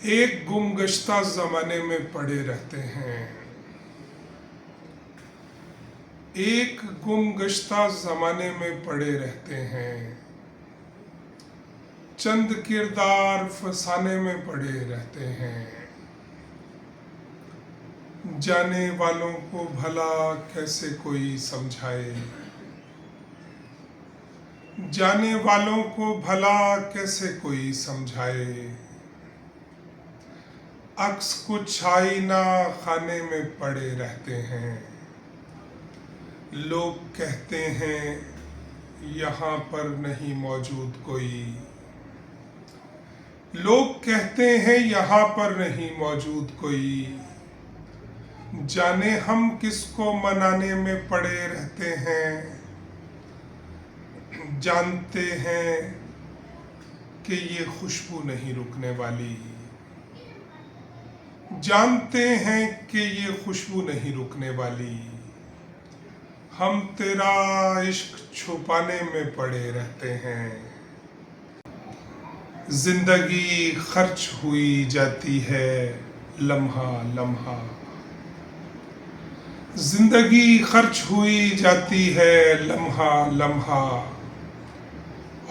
एक गुमगश्ता जमाने में पड़े रहते हैं। एक गुमगश्ता जमाने में पड़े रहते हैं। चंद किरदार फसाने में पड़े रहते हैं। जाने वालों को भला कैसे कोई समझाए, जाने वालों को भला कैसे कोई समझाए। अक्स कुछ आईना खाने में पड़े रहते हैं। लोग कहते हैं यहाँ पर नहीं मौजूद कोई, लोग कहते हैं यहाँ पर नहीं मौजूद कोई। जाने हम किसको मनाने में पड़े रहते हैं। जानते हैं कि ये खुशबू नहीं रुकने वाली, जानते हैं कि ये खुशबू नहीं रुकने वाली। हम तेरा इश्क छुपाने में पड़े रहते हैं। जिंदगी खर्च हुई जाती है लम्हा लम्हा, जिंदगी खर्च हुई जाती है लम्हा लम्हा।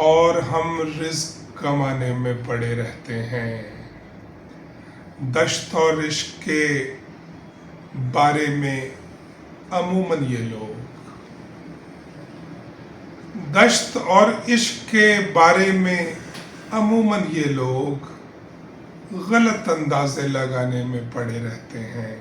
और हम रिज़्क़ कमाने में पड़े रहते हैं। दश्त और इश्क के बारे में अमूमन ये लोग, दश्त और इश्क के बारे में अमूमन ये लोग गलत अंदाजे लगाने में पड़े रहते हैं।